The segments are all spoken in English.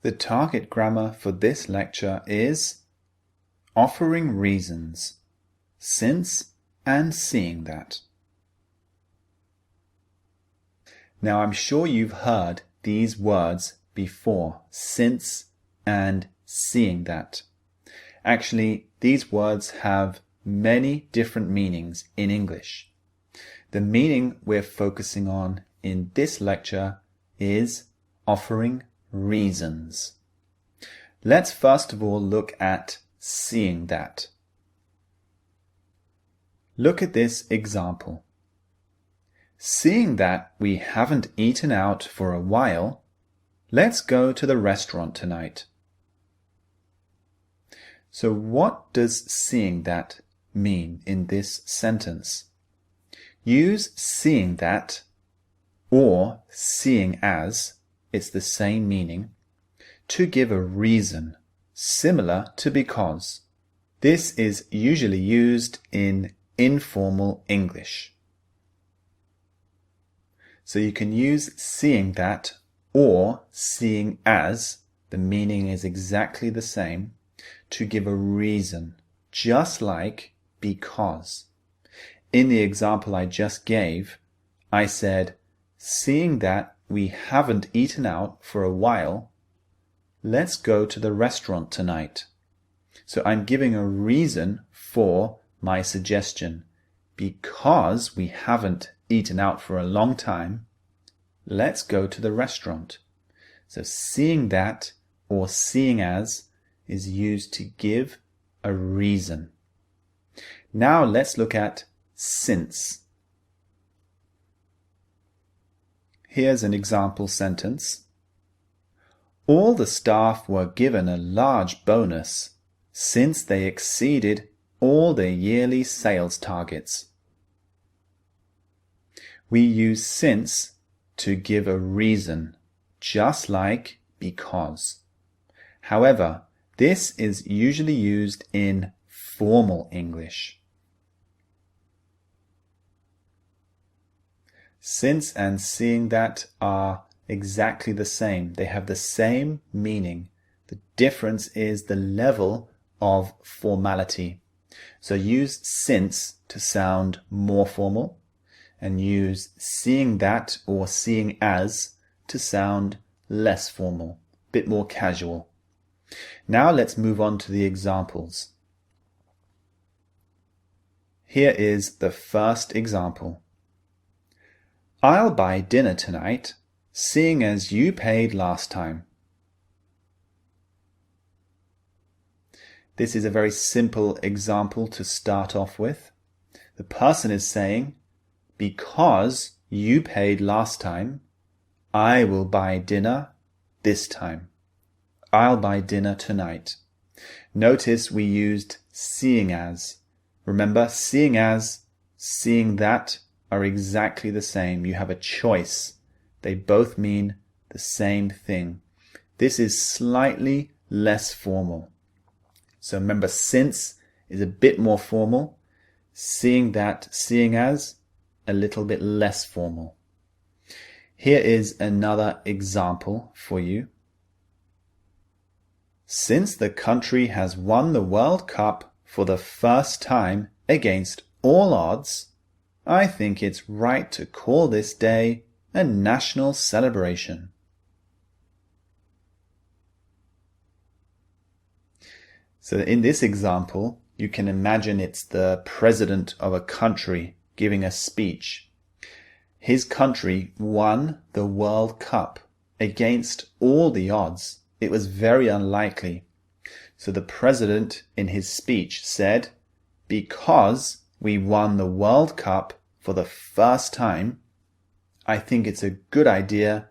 The target grammar for this lecture is offering reasons, since and seeing that. Now I'm sure you've heard these words before, since and seeing that. Actually, these words have many different meanings in English. The meaning we're focusing on in this lecture is offering reasons. Let's first of all look at seeing that. Look at this example. Seeing that we haven't eaten out for a while, let's go to the restaurant tonight. So what does seeing that mean in this sentence? Use seeing that or seeing as, it's the same meaning, to give a reason, similar to because. This is usually used in informal English. So you can use seeing that or seeing as, the meaning is exactly the same, to give a reason, just like because. In the example I just gave, I said, seeing that we haven't eaten out for a while, let's go to the restaurant tonight. So I'm giving a reason for my suggestion. Because we haven't eaten out for a long time, let's go to the restaurant. So seeing that or seeing as is used to give a reason. Now let's look at since. Here's an example sentence. All the staff were given a large bonus since they exceeded all their yearly sales targets. We use since to give a reason, just like because. However, this is usually used in formal English. Since and seeing that are exactly the same. They have the same meaning. The difference is the level of formality. So use since to sound more formal, and use seeing that or seeing as to sound less formal, a bit more casual. Now let's move on to the examples. Here is the first example. I'll buy dinner tonight, seeing as you paid last time. This is a very simple example to start off with. The person is saying, because you paid last time, I will buy dinner this time. I'll buy dinner tonight. Notice we used seeing as. Remember, seeing as, seeing that are exactly the same. You have a choice. They both mean the same thing. This is slightly less formal. So remember, since is a bit more formal. Seeing that, seeing as, a little bit less formal. Here is another example for you. Since the country has won the World Cup for the first time against all odds, I think it's right to call this day a national celebration. So in this example, you can imagine it's the president of a country giving a speech. His country won the World Cup against all the odds. It was very unlikely. So the president in his speech said, because we won the World Cup for the first time, I think it's a good idea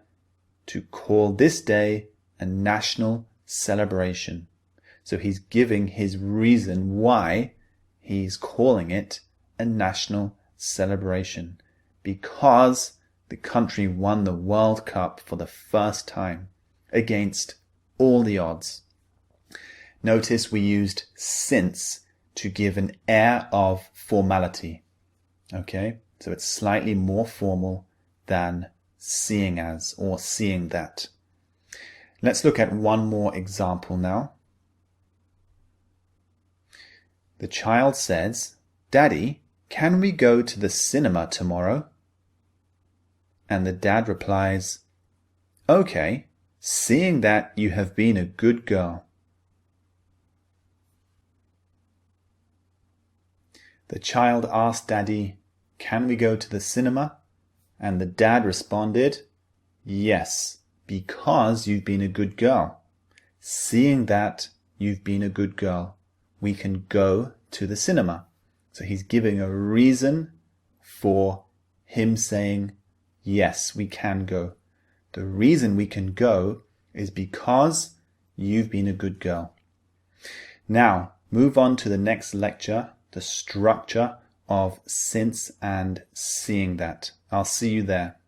to call this day a national celebration. So he's giving his reason why he's calling it a national celebration. Because the country won the World Cup for the first time against all the odds. Notice we used since to give an air of formality. Okay, so it's slightly more formal than seeing as or seeing that. Let's look at one more example now. The child says, "Daddy, can we go to the cinema tomorrow?" And the dad replies, "Okay, seeing that you have been a good girl." The child asked Daddy, "Can we go to the cinema?" And the dad responded, "Yes, because you've been a good girl. Seeing that you've been a good girl, we can go to the cinema." So he's giving a reason for him saying, yes, we can go. The reason we can go is because you've been a good girl. Now, move on to the next lecture, the structure of since and seeing that. I'll see you there.